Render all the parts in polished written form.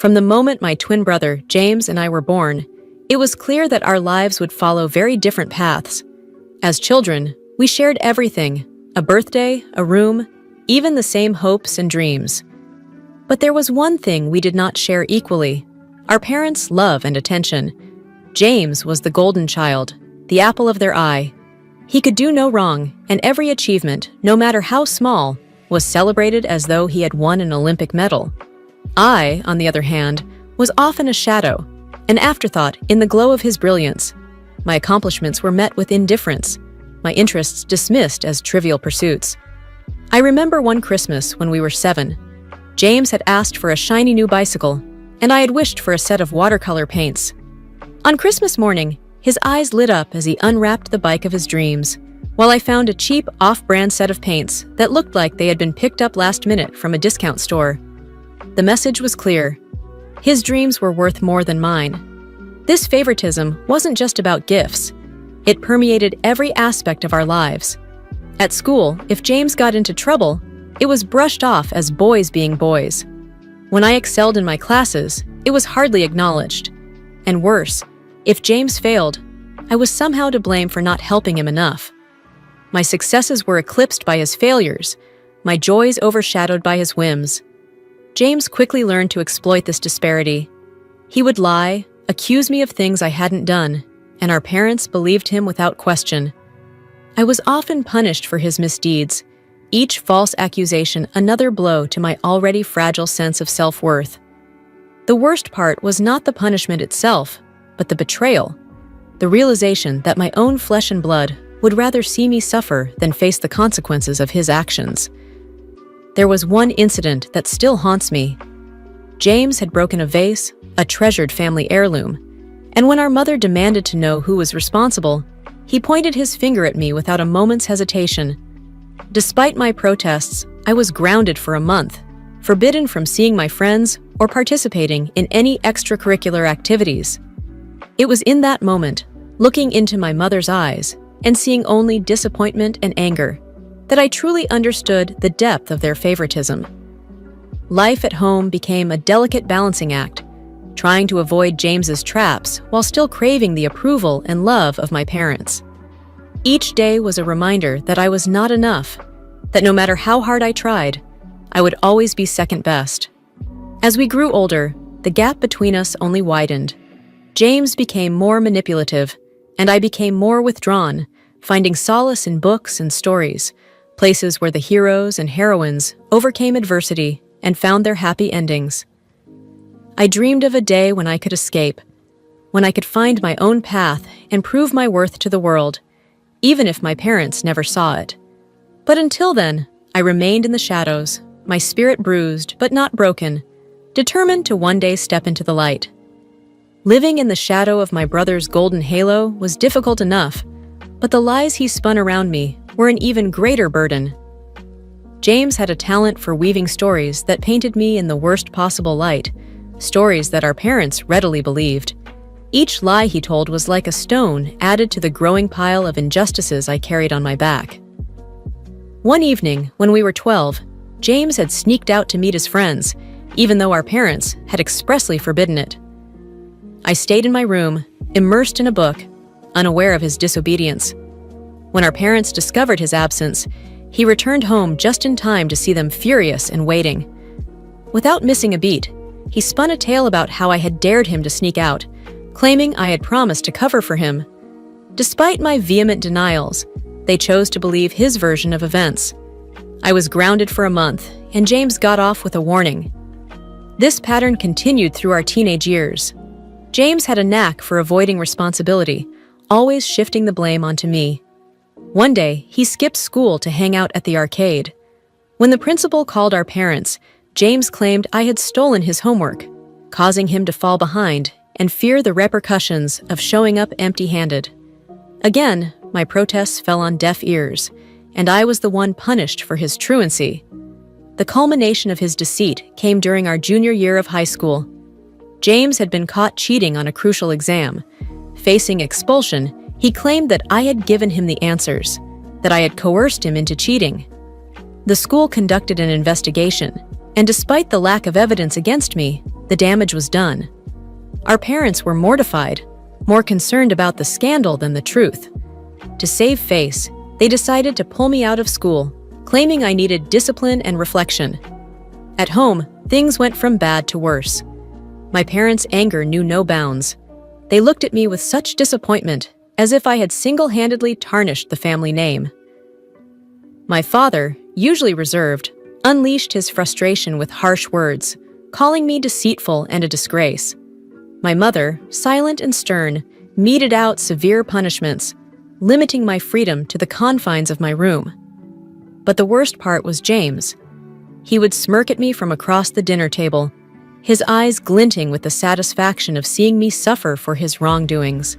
From the moment my twin brother, James, and I were born, it was clear that our lives would follow very different paths. As children, we shared everything: a birthday, a room, even the same hopes and dreams. But there was one thing we did not share equally: our parents' love and attention. James was the golden child, the apple of their eye. He could do no wrong, and every achievement, no matter how small, was celebrated as though he had won an Olympic medal. I, on the other hand, was often a shadow, an afterthought in the glow of his brilliance. My accomplishments were met with indifference, my interests dismissed as trivial pursuits. I remember one Christmas when we were 7. James had asked for a shiny new bicycle, and I had wished for a set of watercolor paints. On Christmas morning, his eyes lit up as he unwrapped the bike of his dreams, while I found a cheap, off-brand set of paints that looked like they had been picked up last minute from a discount store. The message was clear: his dreams were worth more than mine. This favoritism wasn't just about gifts. It permeated every aspect of our lives. At school, if James got into trouble, it was brushed off as boys being boys. When I excelled in my classes, it was hardly acknowledged. And worse, if James failed, I was somehow to blame for not helping him enough. My successes were eclipsed by his failures, my joys overshadowed by his whims. James quickly learned to exploit this disparity. He would lie, accuse me of things I hadn't done, and our parents believed him without question. I was often punished for his misdeeds, each false accusation another blow to my already fragile sense of self-worth. The worst part was not the punishment itself, but the betrayal, the realization that my own flesh and blood would rather see me suffer than face the consequences of his actions. There was one incident that still haunts me. James had broken a vase, a treasured family heirloom, and when our mother demanded to know who was responsible, he pointed his finger at me without a moment's hesitation. Despite my protests, I was grounded for a month, forbidden from seeing my friends or participating in any extracurricular activities. It was in that moment, looking into my mother's eyes and seeing only disappointment and anger, that I truly understood the depth of their favoritism. Life at home became a delicate balancing act, trying to avoid James's traps while still craving the approval and love of my parents. Each day was a reminder that I was not enough, that no matter how hard I tried, I would always be second best. As we grew older, the gap between us only widened. James became more manipulative, and I became more withdrawn, finding solace in books and stories, places where the heroes and heroines overcame adversity and found their happy endings. I dreamed of a day when I could escape, when I could find my own path and prove my worth to the world, even if my parents never saw it. But until then, I remained in the shadows, my spirit bruised but not broken, determined to one day step into the light. Living in the shadow of my brother's golden halo was difficult enough, but the lies he spun around me were an even greater burden. James had a talent for weaving stories that painted me in the worst possible light, stories that our parents readily believed. Each lie he told was like a stone added to the growing pile of injustices I carried on my back. One evening, when we were 12, James had sneaked out to meet his friends, even though our parents had expressly forbidden it. I stayed in my room, immersed in a book, unaware of his disobedience. When our parents discovered his absence, he returned home just in time to see them furious and waiting. Without missing a beat, he spun a tale about how I had dared him to sneak out, claiming I had promised to cover for him. Despite my vehement denials, they chose to believe his version of events. I was grounded for a month, and James got off with a warning. This pattern continued through our teenage years. James had a knack for avoiding responsibility, always shifting the blame onto me. One day, he skipped school to hang out at the arcade. When the principal called our parents, James claimed I had stolen his homework, causing him to fall behind and fear the repercussions of showing up empty-handed. Again, my protests fell on deaf ears, and I was the one punished for his truancy. The culmination of his deceit came during our junior year of high school. James had been caught cheating on a crucial exam. Facing expulsion, he claimed that I had given him the answers, that I had coerced him into cheating. The school conducted an investigation, and despite the lack of evidence against me, the damage was done. Our parents were mortified, more concerned about the scandal than the truth. To save face, they decided to pull me out of school, claiming I needed discipline and reflection. At home, things went from bad to worse. My parents' anger knew no bounds. They looked at me with such disappointment, as if I had single-handedly tarnished the family name. My father, usually reserved, unleashed his frustration with harsh words, calling me deceitful and a disgrace. My mother, silent and stern, meted out severe punishments, limiting my freedom to the confines of my room. But the worst part was James. He would smirk at me from across the dinner table, his eyes glinting with the satisfaction of seeing me suffer for his wrongdoings.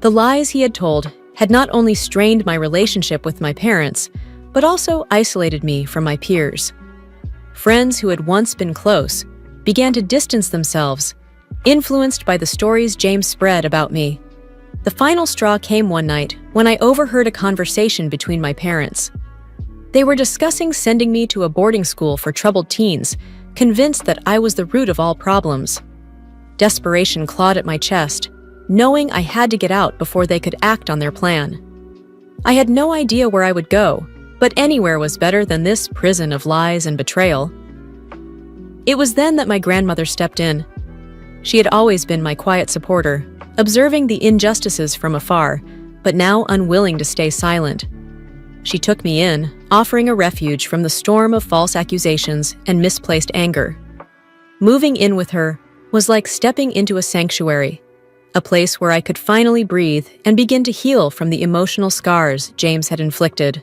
The lies he had told had not only strained my relationship with my parents, but also isolated me from my peers. Friends who had once been close began to distance themselves, influenced by the stories James spread about me. The final straw came one night when I overheard a conversation between my parents. They were discussing sending me to a boarding school for troubled teens, convinced that I was the root of all problems. Desperation clawed at my chest, knowing I had to get out before they could act on their plan. I had no idea where I would go, but anywhere was better than this prison of lies and betrayal. It was then that my grandmother stepped in. She had always been my quiet supporter, observing the injustices from afar, but now unwilling to stay silent. She took me in, offering a refuge from the storm of false accusations and misplaced anger. Moving in with her was like stepping into a sanctuary, a place where I could finally breathe and begin to heal from the emotional scars James had inflicted.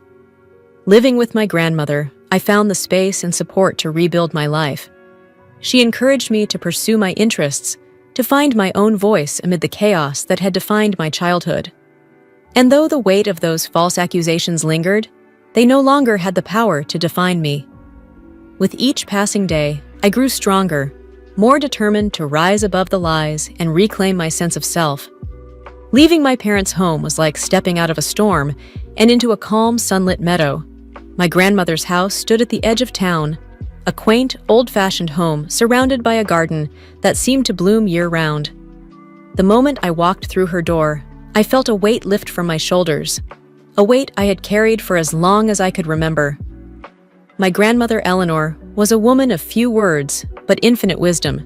Living with my grandmother, I found the space and support to rebuild my life. She encouraged me to pursue my interests, to find my own voice amid the chaos that had defined my childhood. And though the weight of those false accusations lingered, they no longer had the power to define me. With each passing day, I grew stronger, more determined to rise above the lies and reclaim my sense of self. Leaving my parents' home was like stepping out of a storm and into a calm, sunlit meadow. My grandmother's house stood at the edge of town, a quaint, old-fashioned home surrounded by a garden that seemed to bloom year-round. The moment I walked through her door, I felt a weight lift from my shoulders, a weight I had carried for as long as I could remember. My grandmother Eleanor was a woman of few words, but infinite wisdom.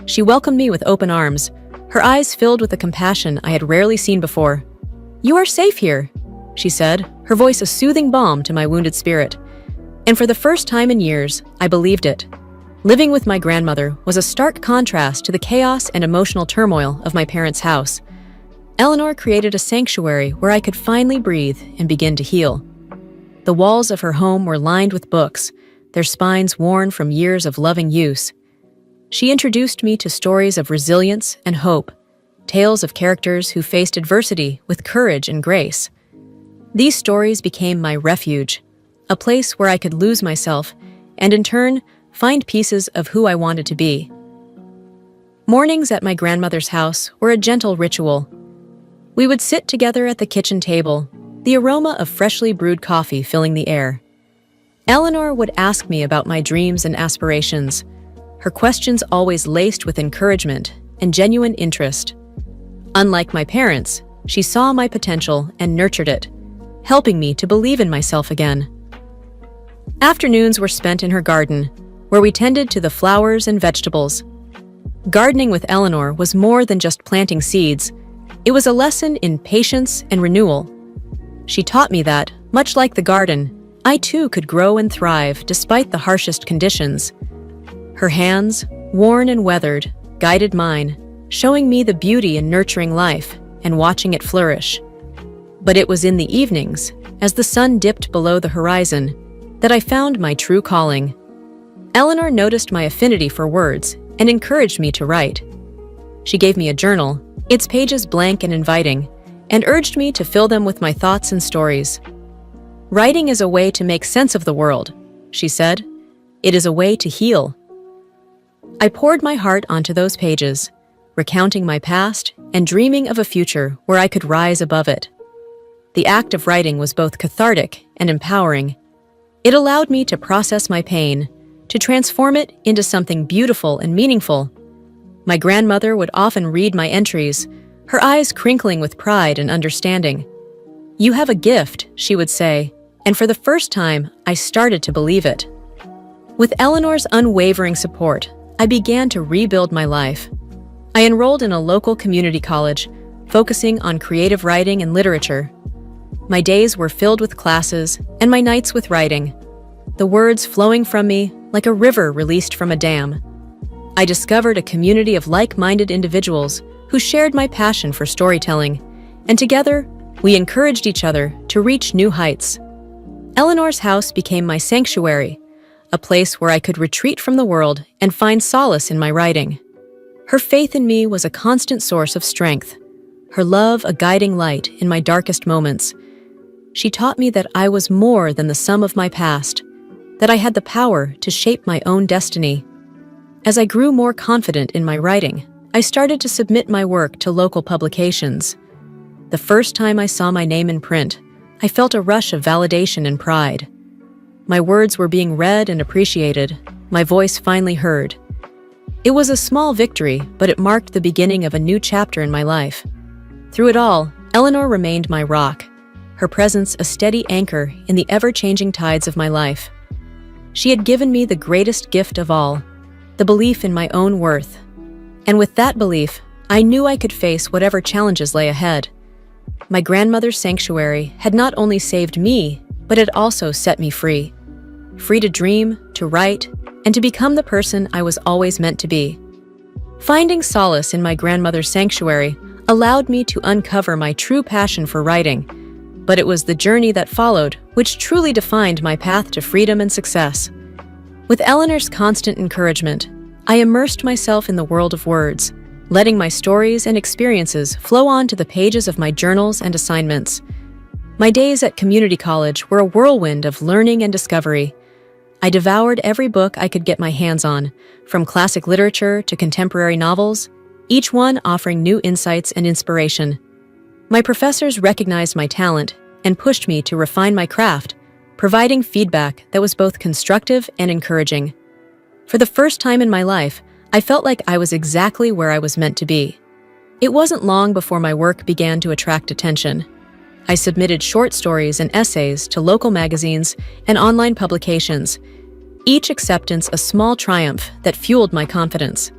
She welcomed me with open arms, her eyes filled with a compassion I had rarely seen before. "You are safe here," she said, her voice a soothing balm to my wounded spirit. And for the first time in years, I believed it. Living with my grandmother was a stark contrast to the chaos and emotional turmoil of my parents' house. Eleanor created a sanctuary where I could finally breathe and begin to heal. The walls of her home were lined with books, their spines worn from years of loving use. She introduced me to stories of resilience and hope, tales of characters who faced adversity with courage and grace. These stories became my refuge, a place where I could lose myself and, in turn, find pieces of who I wanted to be. Mornings at my grandmother's house were a gentle ritual. We would sit together at the kitchen table, the aroma of freshly brewed coffee filling the air. Eleanor would ask me about my dreams and aspirations, her questions always laced with encouragement and genuine interest. Unlike my parents, she saw my potential and nurtured it, helping me to believe in myself again. Afternoons were spent in her garden, where we tended to the flowers and vegetables. Gardening with Eleanor was more than just planting seeds. It was a lesson in patience and renewal. She taught me that, much like the garden, I too could grow and thrive despite the harshest conditions. Her hands, worn and weathered, guided mine, showing me the beauty in nurturing life and watching it flourish. But it was in the evenings, as the sun dipped below the horizon, that I found my true calling. Eleanor noticed my affinity for words and encouraged me to write. She gave me a journal, its pages blank and inviting, and urged me to fill them with my thoughts and stories. "Writing is a way to make sense of the world," she said. "It is a way to heal." I poured my heart onto those pages, recounting my past and dreaming of a future where I could rise above it. The act of writing was both cathartic and empowering. It allowed me to process my pain, to transform it into something beautiful and meaningful. My grandmother would often read my entries, her eyes crinkling with pride and understanding. "You have a gift," she would say, and for the first time, I started to believe it. With Eleanor's unwavering support, I began to rebuild my life. I enrolled in a local community college, focusing on creative writing and literature. My days were filled with classes, and my nights with writing, the words flowing from me like a river released from a dam. I discovered a community of like-minded individuals who shared my passion for storytelling, and together, we encouraged each other to reach new heights. Eleanor's house became my sanctuary, a place where I could retreat from the world and find solace in my writing. Her faith in me was a constant source of strength, her love a guiding light in my darkest moments. She taught me that I was more than the sum of my past, that I had the power to shape my own destiny. As I grew more confident in my writing, I started to submit my work to local publications. The first time I saw my name in print, I felt a rush of validation and pride. My words were being read and appreciated, my voice finally heard. It was a small victory, but it marked the beginning of a new chapter in my life. Through it all, Eleanor remained my rock, her presence a steady anchor in the ever-changing tides of my life. She had given me the greatest gift of all, the belief in my own worth. And with that belief, I knew I could face whatever challenges lay ahead. My grandmother's sanctuary had not only saved me, but it also set me free. Free to dream, to write, and to become the person I was always meant to be. Finding solace in my grandmother's sanctuary allowed me to uncover my true passion for writing, but it was the journey that followed which truly defined my path to freedom and success. With Eleanor's constant encouragement, I immersed myself in the world of words, letting my stories and experiences flow onto the pages of my journals and assignments. My days at community college were a whirlwind of learning and discovery. I devoured every book I could get my hands on, from classic literature to contemporary novels, each one offering new insights and inspiration. My professors recognized my talent and pushed me to refine my craft, providing feedback that was both constructive and encouraging. For the first time in my life, I felt like I was exactly where I was meant to be. It wasn't long before my work began to attract attention. I submitted short stories and essays to local magazines and online publications, each acceptance a small triumph that fueled my confidence.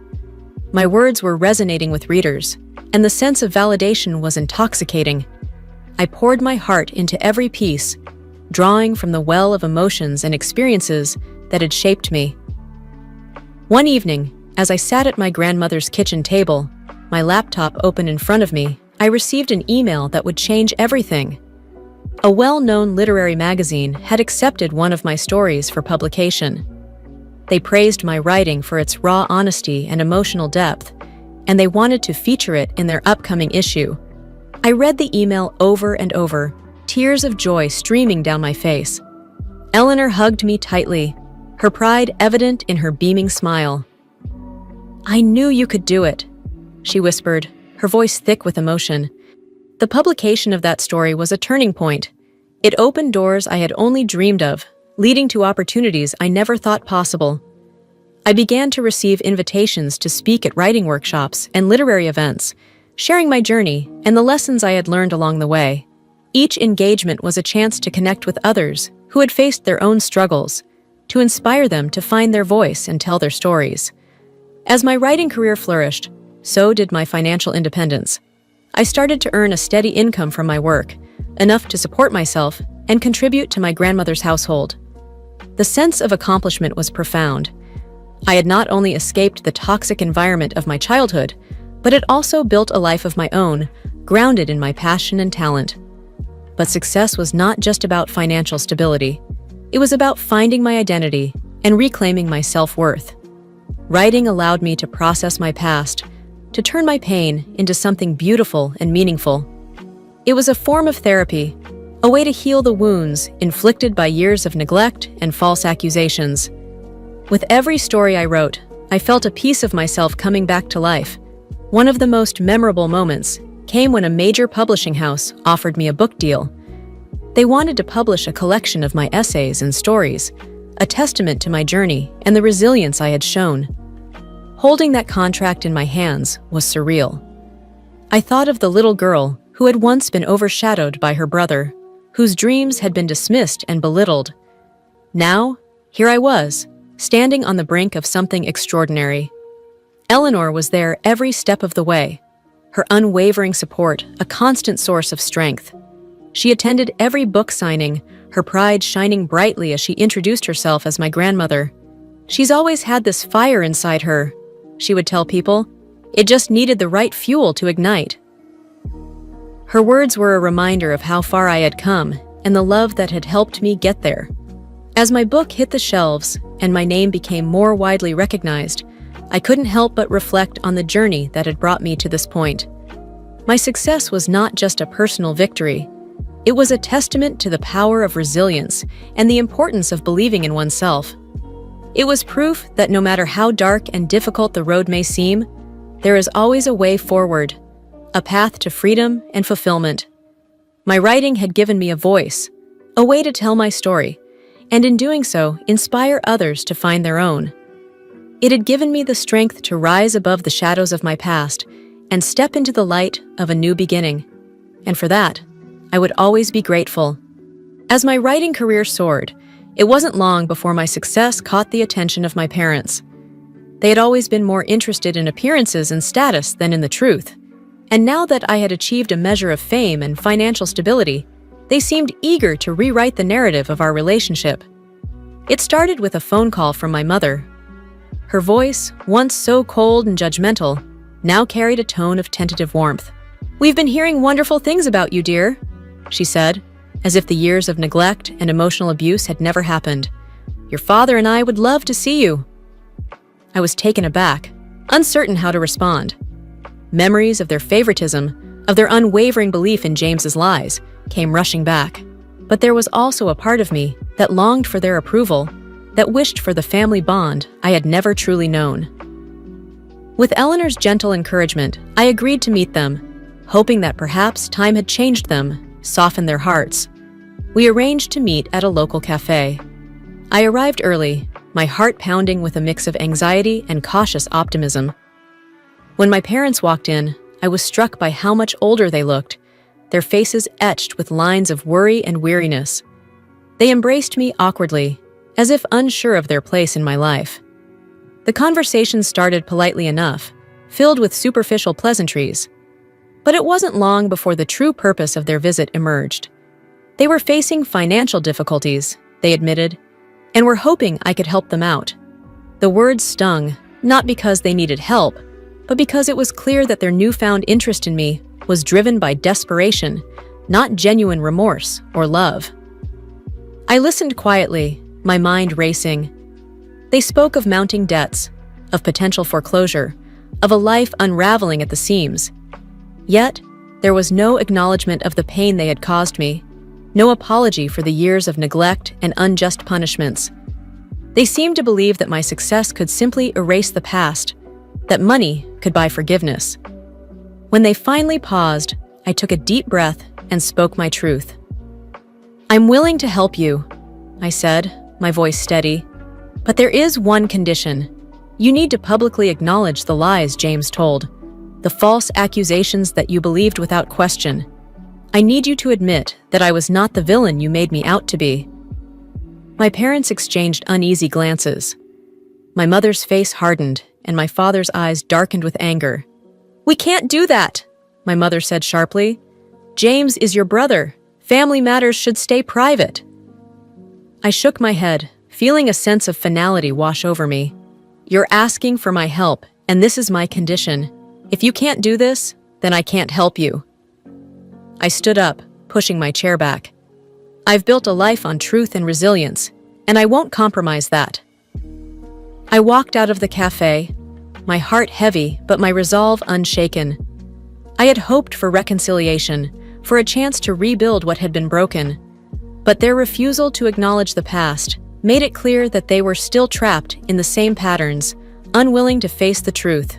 My words were resonating with readers, and the sense of validation was intoxicating. I poured my heart into every piece, drawing from the well of emotions and experiences that had shaped me. One evening, as I sat at my grandmother's kitchen table, my laptop open in front of me, I received an email that would change everything. A well-known literary magazine had accepted one of my stories for publication. They praised my writing for its raw honesty and emotional depth, and they wanted to feature it in their upcoming issue. I read the email over and over, tears of joy streaming down my face. Eleanor hugged me tightly, her pride evident in her beaming smile. "I knew you could do it," she whispered, her voice thick with emotion. The publication of that story was a turning point. It opened doors I had only dreamed of, leading to opportunities I never thought possible. I began to receive invitations to speak at writing workshops and literary events, sharing my journey and the lessons I had learned along the way. Each engagement was a chance to connect with others who had faced their own struggles, to inspire them to find their voice and tell their stories. As my writing career flourished, so did my financial independence. I started to earn a steady income from my work, enough to support myself and contribute to my grandmother's household. The sense of accomplishment was profound. I had not only escaped the toxic environment of my childhood, but had also built a life of my own, grounded in my passion and talent. But success was not just about financial stability. It was about finding my identity and reclaiming my self-worth. Writing allowed me to process my past, to turn my pain into something beautiful and meaningful. It was a form of therapy, a way to heal the wounds inflicted by years of neglect and false accusations. With every story I wrote, I felt a piece of myself coming back to life. One of the most memorable moments came when a major publishing house offered me a book deal. They wanted to publish a collection of my essays and stories, a testament to my journey and the resilience I had shown. Holding that contract in my hands was surreal. I thought of the little girl who had once been overshadowed by her brother, whose dreams had been dismissed and belittled. Now, here I was, standing on the brink of something extraordinary. Eleanor was there every step of the way, her unwavering support a constant source of strength. She attended every book signing, her pride shining brightly as she introduced herself as my grandmother. "She's always had this fire inside her," she would tell people. "It just needed the right fuel to ignite." Her words were a reminder of how far I had come and the love that had helped me get there. As my book hit the shelves and my name became more widely recognized, I couldn't help but reflect on the journey that had brought me to this point. My success was not just a personal victory. It was a testament to the power of resilience and the importance of believing in oneself. It was proof that no matter how dark and difficult the road may seem, there is always a way forward, a path to freedom and fulfillment. My writing had given me a voice, a way to tell my story, and in doing so, inspire others to find their own. It had given me the strength to rise above the shadows of my past and step into the light of a new beginning. And for that, I would always be grateful. As my writing career soared, it wasn't long before my success caught the attention of my parents. They had always been more interested in appearances and status than in the truth. And now that I had achieved a measure of fame and financial stability, they seemed eager to rewrite the narrative of our relationship. It started with a phone call from my mother. Her voice, once so cold and judgmental, now carried a tone of tentative warmth. "We've been hearing wonderful things about you, dear," she said, as if the years of neglect and emotional abuse had never happened. "Your father and I would love to see you." I was taken aback, uncertain how to respond. Memories of their favoritism, of their unwavering belief in James's lies, came rushing back. But there was also a part of me that longed for their approval, that wished for the family bond I had never truly known. With Eleanor's gentle encouragement, I agreed to meet them, hoping that perhaps time had changed them, softened their hearts. We arranged to meet at a local cafe. I arrived early, my heart pounding with a mix of anxiety and cautious optimism. When my parents walked in, I was struck by how much older they looked, their faces etched with lines of worry and weariness. They embraced me awkwardly, as if unsure of their place in my life. The conversation started politely enough, filled with superficial pleasantries. But it wasn't long before the true purpose of their visit emerged. They were facing financial difficulties, they admitted, and were hoping I could help them out. The words stung, not because they needed help, but because it was clear that their newfound interest in me was driven by desperation, not genuine remorse or love. I listened quietly, my mind racing. They spoke of mounting debts, of potential foreclosure, of a life unraveling at the seams. Yet, there was no acknowledgement of the pain they had caused me, no apology for the years of neglect and unjust punishments. They seemed to believe that my success could simply erase the past, that money could buy forgiveness. When they finally paused, I took a deep breath and spoke my truth. "I'm willing to help you," I said, my voice steady. "But there is one condition. You need to publicly acknowledge the lies James told, the false accusations that you believed without question. I need you to admit that I was not the villain you made me out to be." My parents exchanged uneasy glances. My mother's face hardened, and my father's eyes darkened with anger. "We can't do that," my mother said sharply. "James is your brother. Family matters should stay private." I shook my head, feeling a sense of finality wash over me. "You're asking for my help, and this is my condition. If you can't do this, then I can't help you." I stood up, pushing my chair back. "I've built a life on truth and resilience, and I won't compromise that." I walked out of the cafe, my heart heavy but my resolve unshaken. I had hoped for reconciliation, for a chance to rebuild what had been broken. But their refusal to acknowledge the past made it clear that they were still trapped in the same patterns, unwilling to face the truth.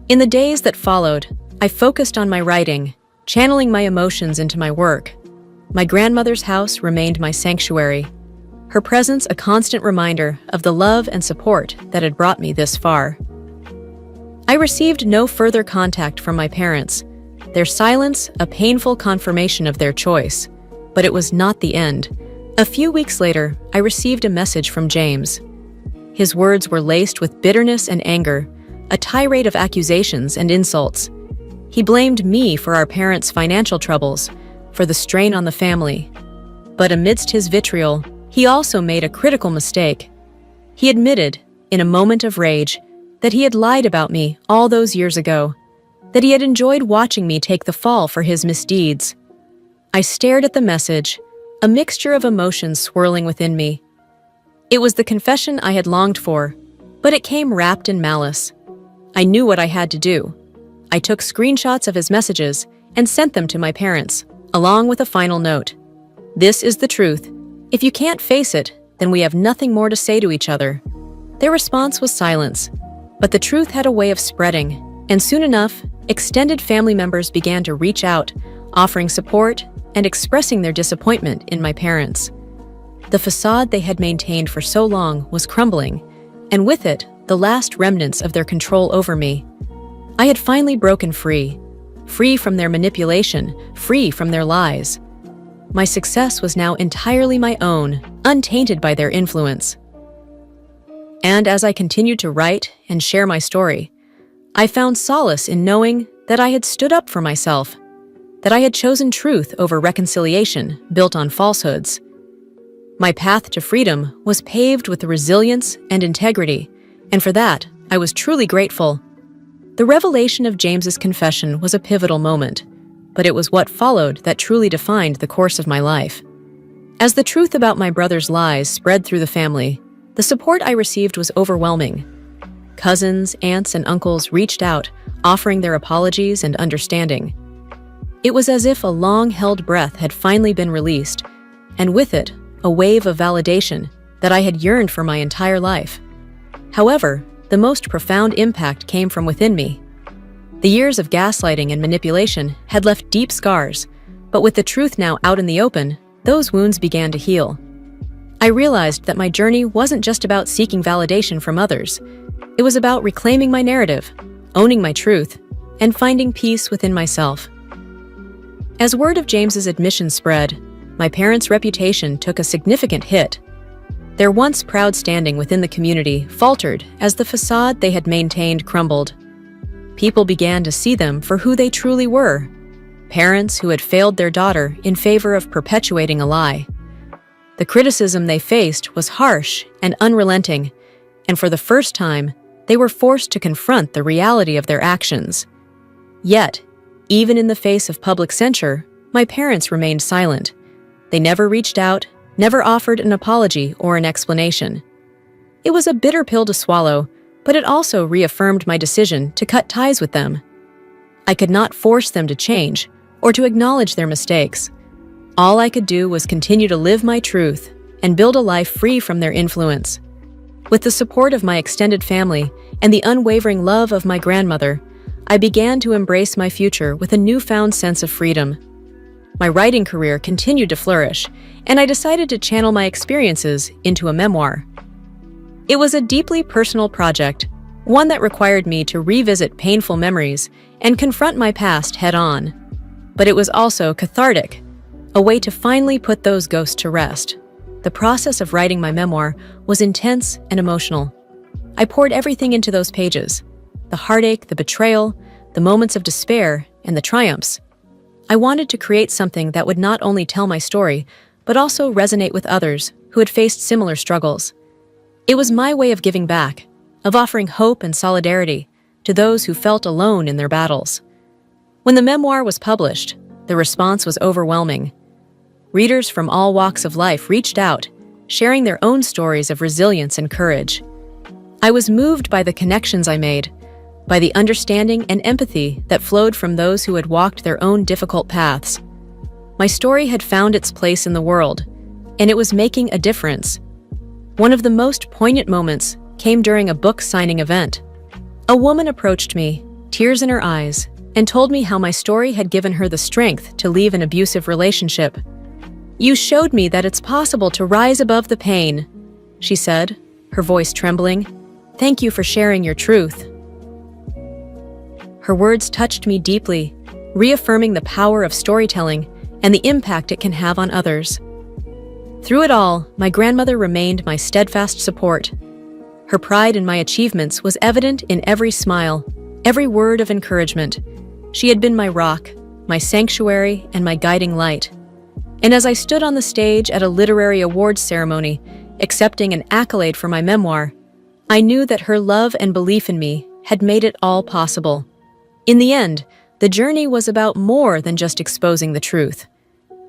In the days that followed, I focused on my writing, channeling my emotions into my work. My grandmother's house remained my sanctuary. her presence a constant reminder of the love and support that had brought me this far. I received no further contact from my parents, their silence a painful confirmation of their choice. But it was not the end. A few weeks later, I received a message from James. His words were laced with bitterness and anger, a tirade of accusations and insults. He blamed me for our parents' financial troubles, for the strain on the family. But amidst his vitriol, he also made a critical mistake. He admitted, in a moment of rage, that he had lied about me all those years ago, that he had enjoyed watching me take the fall for his misdeeds. I stared at the message, a mixture of emotions swirling within me. It was the confession I had longed for, but it came wrapped in malice. I knew what I had to do. I took screenshots of his messages and sent them to my parents, along with a final note. This is the truth. If you can't face it, then we have nothing more to say to each other. Their response was silence, but the truth had a way of spreading, and soon enough, extended family members began to reach out, offering support and expressing their disappointment in my parents. The facade they had maintained for so long was crumbling, and with it, the last remnants of their control over me. I had finally broken free from their manipulation, free from their lies. My success was now entirely my own, untainted by their influence. And as I continued to write and share my story, I found solace in knowing that I had stood up for myself, that I had chosen truth over reconciliation built on falsehoods. My path to freedom was paved with resilience and integrity, and for that, I was truly grateful. The revelation of James's confession was a pivotal moment, but it was what followed that truly defined the course of my life. As the truth about my brother's lies spread through the family, the support I received was overwhelming. Cousins, aunts, and uncles reached out, offering their apologies and understanding. It was as if a long-held breath had finally been released, and with it, a wave of validation that I had yearned for my entire life. However, the most profound impact came from within me. The years of gaslighting and manipulation had left deep scars, but with the truth now out in the open, those wounds began to heal. I realized that my journey wasn't just about seeking validation from others. It was about reclaiming my narrative, owning my truth, and finding peace within myself. As word of James's admission spread, my parents' reputation took a significant hit. Their once proud standing within the community faltered as the facade they had maintained crumbled. People began to see them for who they truly were, parents who had failed their daughter in favor of perpetuating a lie. The criticism they faced was harsh and unrelenting, and for the first time, they were forced to confront the reality of their actions. Yet, even in the face of public censure, my parents remained silent. They never reached out, never offered an apology or an explanation. It was a bitter pill to swallow, but it also reaffirmed my decision to cut ties with them. I could not force them to change or to acknowledge their mistakes. All I could do was continue to live my truth and build a life free from their influence. With the support of my extended family and the unwavering love of my grandmother, I began to embrace my future with a newfound sense of freedom. My writing career continued to flourish, and I decided to channel my experiences into a memoir. It was a deeply personal project, one that required me to revisit painful memories and confront my past head-on. But it was also cathartic, a way to finally put those ghosts to rest. The process of writing my memoir was intense and emotional. I poured everything into those pages: the heartache, the betrayal, the moments of despair, and the triumphs. I wanted to create something that would not only tell my story, but also resonate with others who had faced similar struggles. It was my way of giving back, of offering hope and solidarity to those who felt alone in their battles. When the memoir was published, the response was overwhelming. Readers from all walks of life reached out, sharing their own stories of resilience and courage. I was moved by the connections I made, by the understanding and empathy that flowed from those who had walked their own difficult paths. My story had found its place in the world, and it was making a difference. One of the most poignant moments came during a book signing event. A woman approached me, tears in her eyes, and told me how my story had given her the strength to leave an abusive relationship. You showed me that it's possible to rise above the pain, she said, her voice trembling. Thank you for sharing your truth. Her words touched me deeply, reaffirming the power of storytelling and the impact it can have on others. Through it all, my grandmother remained my steadfast support. Her pride in my achievements was evident in every smile, every word of encouragement. She had been my rock, my sanctuary, and my guiding light. And as I stood on the stage at a literary awards ceremony, accepting an accolade for my memoir, I knew that her love and belief in me had made it all possible. In the end, the journey was about more than just exposing the truth.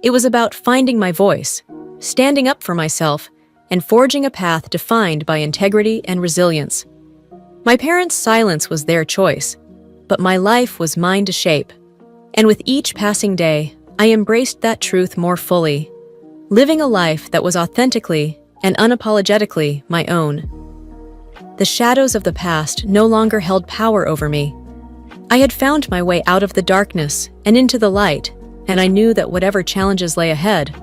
It was about finding my voice, standing up for myself, and forging a path defined by integrity and resilience. My parents' silence was their choice, but my life was mine to shape. And with each passing day, I embraced that truth more fully, living a life that was authentically and unapologetically my own. The shadows of the past no longer held power over me. I had found my way out of the darkness and into the light, and I knew that whatever challenges lay ahead,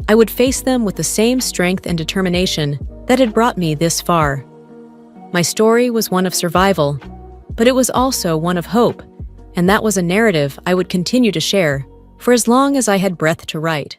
I would face them with the same strength and determination that had brought me this far. My story was one of survival, but it was also one of hope, and that was a narrative I would continue to share for as long as I had breath to write.